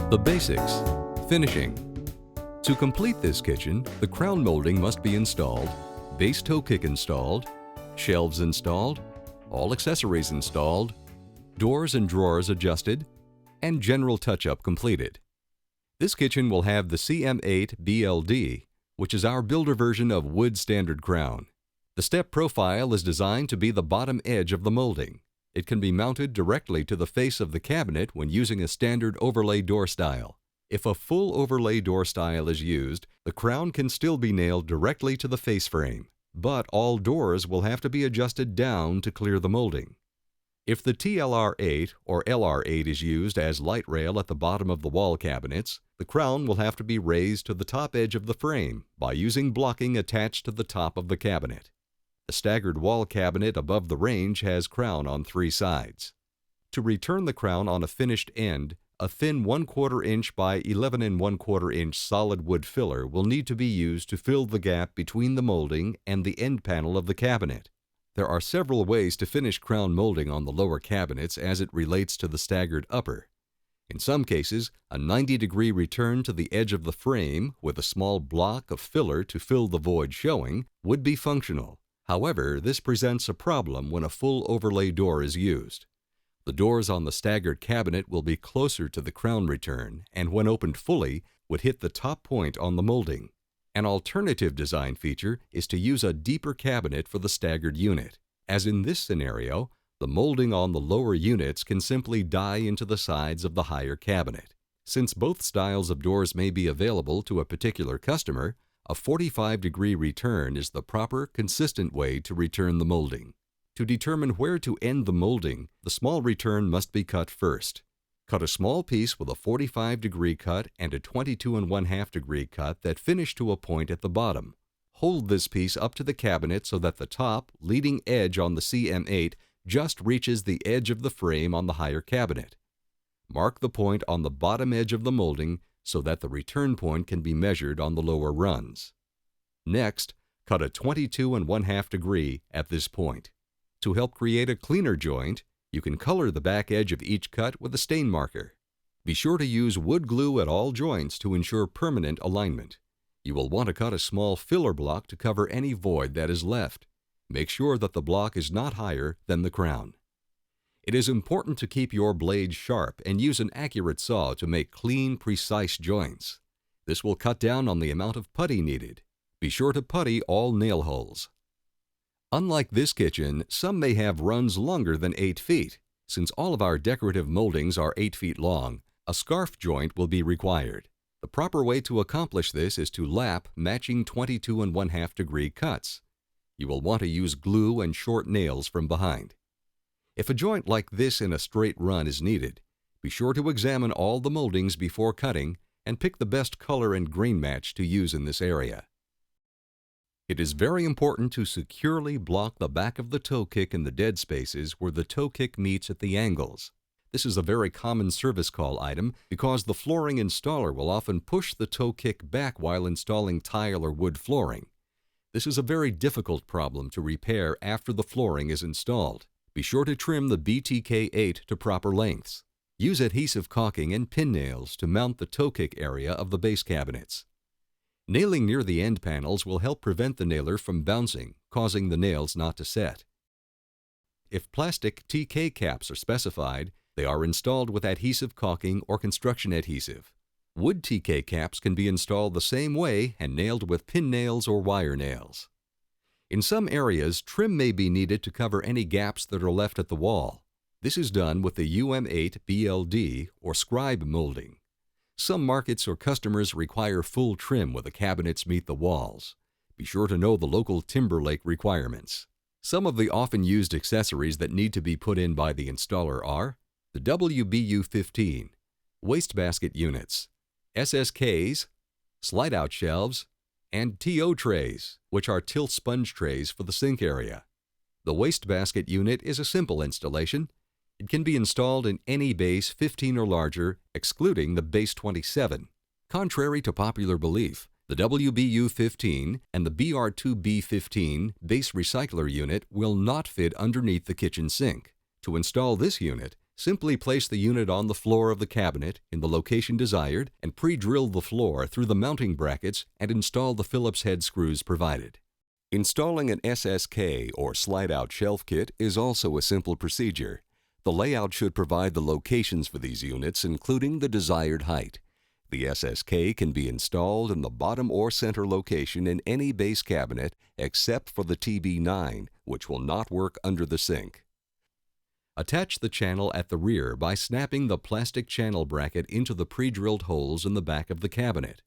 The basics. Finishing. To complete this kitchen, the crown molding must be installed, base toe kick installed, shelves installed, all accessories installed, doors and drawers adjusted, and general touch-up completed. This kitchen will have the CM8 BLD, which is our builder version of wood standard crown. The step profile is designed to be the bottom edge of the molding. It can be mounted directly to the face of the cabinet when using a standard overlay door style. If a full overlay door style is used, the crown can still be nailed directly to the face frame, but all doors will have to be adjusted down to clear the molding. If the TLR8 or LR8 is used as light rail at the bottom of the wall cabinets, the crown will have to be raised to the top edge of the frame by using blocking attached to the top of the cabinet. The staggered wall cabinet above the range has crown on 3 sides. To return the crown on a finished end, a thin 1/4 inch by 11 1/4 inch solid wood filler will need to be used to fill the gap between the molding and the end panel of the cabinet. There are several ways to finish crown molding on the lower cabinets as it relates to the staggered upper. In some cases, a 90-degree return to the edge of the frame with a small block of filler to fill the void showing would be functional. However, this presents a problem when a full overlay door is used. The doors on the staggered cabinet will be closer to the crown return and when opened fully would hit the top point on the molding. An alternative design feature is to use a deeper cabinet for the staggered unit. As in this scenario, the molding on the lower units can simply die into the sides of the higher cabinet. Since both styles of doors may be available to a particular customer, a 45-degree return is the proper, consistent way to return the molding. To determine where to end the molding, the small return must be cut first. Cut a small piece with a 45-degree cut and a 22 1/2-degree cut that finish to a point at the bottom. Hold this piece up to the cabinet so that the top, leading edge on the CM8 just reaches the edge of the frame on the higher cabinet. Mark the point on the bottom edge of the molding so that the return point can be measured on the lower runs. Next, cut a 22 1/2 degree at this point. To help create a cleaner joint, you can color the back edge of each cut with a stain marker. Be sure to use wood glue at all joints to ensure permanent alignment. You will want to cut a small filler block to cover any void that is left. Make sure that the block is not higher than the crown. It is important to keep your blade sharp and use an accurate saw to make clean, precise joints. This will cut down on the amount of putty needed. Be sure to putty all nail holes. Unlike this kitchen, some may have runs longer than 8 feet. Since all of our decorative moldings are 8 feet long, a scarf joint will be required. The proper way to accomplish this is to lap matching 22 1/2-degree cuts. You will want to use glue and short nails from behind. If a joint like this in a straight run is needed, be sure to examine all the moldings before cutting and pick the best color and grain match to use in this area. It is very important to securely block the back of the toe kick in the dead spaces where the toe kick meets at the angles. This is a very common service call item because the flooring installer will often push the toe kick back while installing tile or wood flooring. This is a very difficult problem to repair after the flooring is installed. Be sure to trim the BTK8 to proper lengths. Use adhesive caulking and pin nails to mount the toe kick area of the base cabinets. Nailing near the end panels will help prevent the nailer from bouncing, causing the nails not to set. If plastic TK caps are specified, they are installed with adhesive caulking or construction adhesive. Wood TK caps can be installed the same way and nailed with pin nails or wire nails. In some areas, trim may be needed to cover any gaps that are left at the wall. This is done with the UM8 BLD or scribe molding. Some markets or customers require full trim where the cabinets meet the walls. Be sure to know the local Timberlake requirements. Some of the often used accessories that need to be put in by the installer are the WBU15, wastebasket units, SSKs, slide-out shelves, and TO trays, which are tilt sponge trays for the sink area. The wastebasket unit is a simple installation. It can be installed in any base 15 or larger, excluding the base 27. Contrary to popular belief, the WBU15 and the BR2B15 base recycler unit will not fit underneath the kitchen sink. To install this unit, Simply place the unit on the floor of the cabinet in the location desired and pre-drill the floor through the mounting brackets and install the Phillips head screws provided. Installing an SSK or slide-out shelf kit is also a simple procedure. The layout should provide the locations for these units, including the desired height. The SSK can be installed in the bottom or center location in any base cabinet except for the TB9, which will not work under the sink. Attach the channel at the rear by snapping the plastic channel bracket into the pre-drilled holes in the back of the cabinet.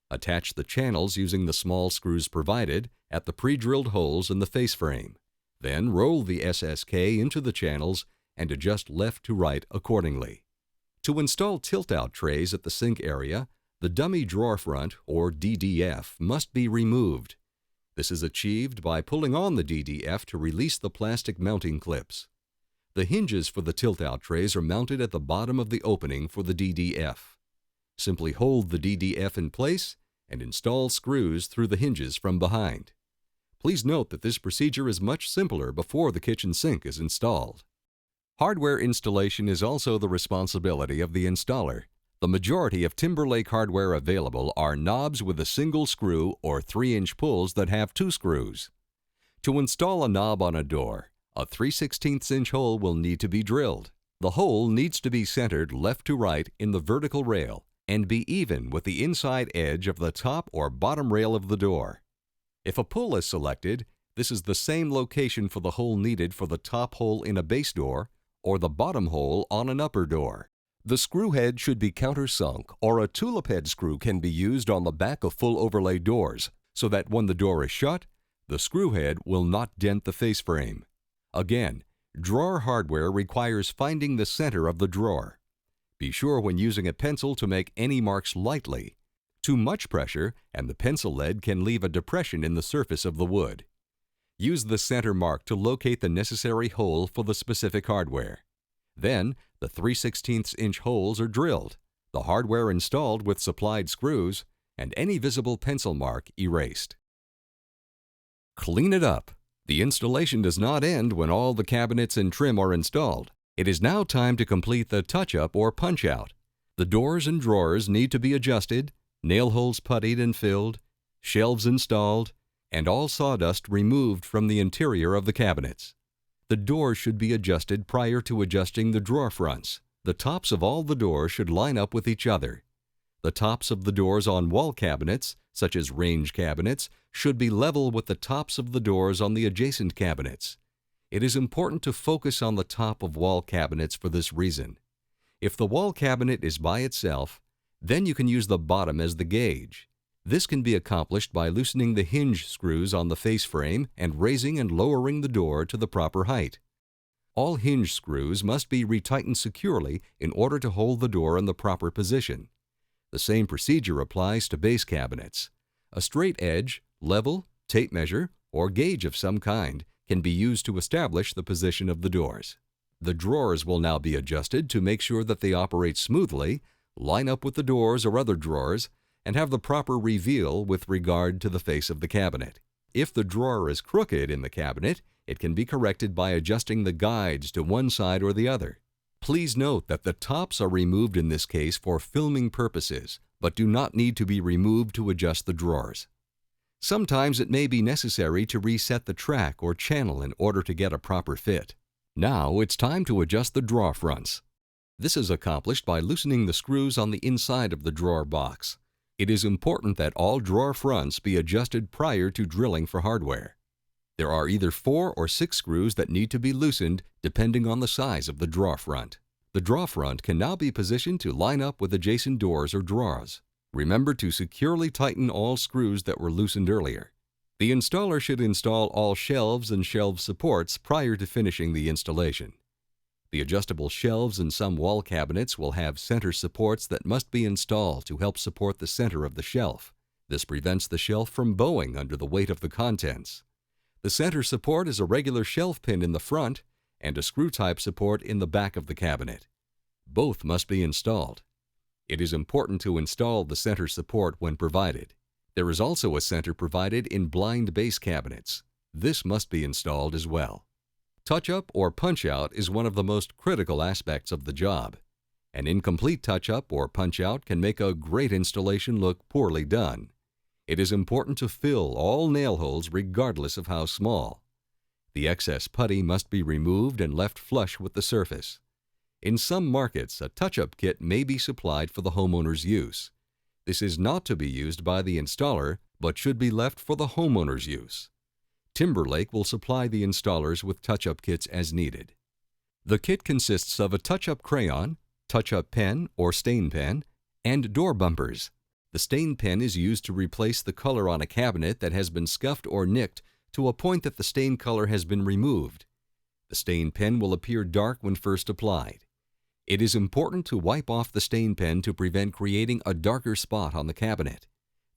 Attach the channels using the small screws provided at the pre-drilled holes in the face frame. Then roll the SSK into the channels and adjust left to right accordingly. To install tilt-out trays at the sink area, the dummy drawer front, or DDF, must be removed. This is achieved by pulling on the DDF to release the plastic mounting clips. The hinges for the tilt-out trays are mounted at the bottom of the opening for the DDF. Simply hold the DDF in place and install screws through the hinges from behind. Please note that this procedure is much simpler before the kitchen sink is installed. Hardware installation is also the responsibility of the installer. The majority of Timberlake hardware available are knobs with a single screw or 3-inch pulls that have 2 screws. To install a knob on a door, a 3/16 inch hole will need to be drilled. The hole needs to be centered left to right in the vertical rail and be even with the inside edge of the top or bottom rail of the door. If a pull is selected, this is the same location for the hole needed for the top hole in a base door or the bottom hole on an upper door. The screw head should be countersunk, or a tulip head screw can be used on the back of full overlay doors so that when the door is shut, the screw head will not dent the face frame. Again, drawer hardware requires finding the center of the drawer. Be sure when using a pencil to make any marks lightly. Too much pressure and the pencil lead can leave a depression in the surface of the wood. Use the center mark to locate the necessary hole for the specific hardware. Then, the 3/16 inch holes are drilled, the hardware installed with supplied screws, and any visible pencil mark erased. Clean it up. The installation does not end when all the cabinets and trim are installed. It is now time to complete the touch-up or punch-out. The doors and drawers need to be adjusted, nail holes puttied and filled, shelves installed, and all sawdust removed from the interior of the cabinets. The doors should be adjusted prior to adjusting the drawer fronts. The tops of all the doors should line up with each other. The tops of the doors on wall cabinets, such as range cabinets, should be level with the tops of the doors on the adjacent cabinets. It is important to focus on the top of wall cabinets for this reason. If the wall cabinet is by itself, then you can use the bottom as the gauge. This can be accomplished by loosening the hinge screws on the face frame and raising and lowering the door to the proper height. All hinge screws must be retightened securely in order to hold the door in the proper position. The same procedure applies to base cabinets. A straight edge, level, tape measure, or gauge of some kind can be used to establish the position of the doors. The drawers will now be adjusted to make sure that they operate smoothly, line up with the doors or other drawers, and have the proper reveal with regard to the face of the cabinet. If the drawer is crooked in the cabinet, it can be corrected by adjusting the guides to one side or the other. Please note that the tops are removed in this case for filming purposes, but do not need to be removed to adjust the drawers. Sometimes it may be necessary to reset the track or channel in order to get a proper fit. Now it's time to adjust the drawer fronts. This is accomplished by loosening the screws on the inside of the drawer box. It is important that all drawer fronts be adjusted prior to drilling for hardware. There are either 4 or 6 screws that need to be loosened depending on the size of the drawer front. The drawer front can now be positioned to line up with adjacent doors or drawers. Remember to securely tighten all screws that were loosened earlier. The installer should install all shelves and shelf supports prior to finishing the installation. The adjustable shelves in some wall cabinets will have center supports that must be installed to help support the center of the shelf. This prevents the shelf from bowing under the weight of the contents. The center support is a regular shelf pin in the front and a screw-type support in the back of the cabinet. Both must be installed. It is important to install the center support when provided. There is also a center provided in blind base cabinets. This must be installed as well. Touch-up or punch-out is one of the most critical aspects of the job. An incomplete touch-up or punch-out can make a great installation look poorly done. It is important to fill all nail holes regardless of how small. The excess putty must be removed and left flush with the surface. In some markets, a touch-up kit may be supplied for the homeowner's use. This is not to be used by the installer, but should be left for the homeowner's use. Timberlake will supply the installers with touch-up kits as needed. The kit consists of a touch-up crayon, touch-up pen or stain pen, and door bumpers. The stain pen is used to replace the color on a cabinet that has been scuffed or nicked to a point that the stain color has been removed. The stain pen will appear dark when first applied. It is important to wipe off the stain pen to prevent creating a darker spot on the cabinet.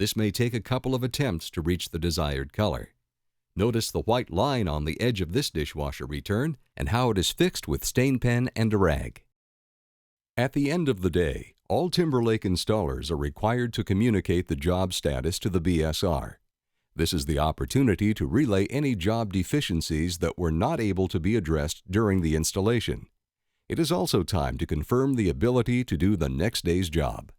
This may take a couple of attempts to reach the desired color. Notice the white line on the edge of this dishwasher return and how it is fixed with stain pen and a rag. At the end of the day, all Timberlake installers are required to communicate the job status to the BSR. This is the opportunity to relay any job deficiencies that were not able to be addressed during the installation. It is also time to confirm the ability to do the next day's job.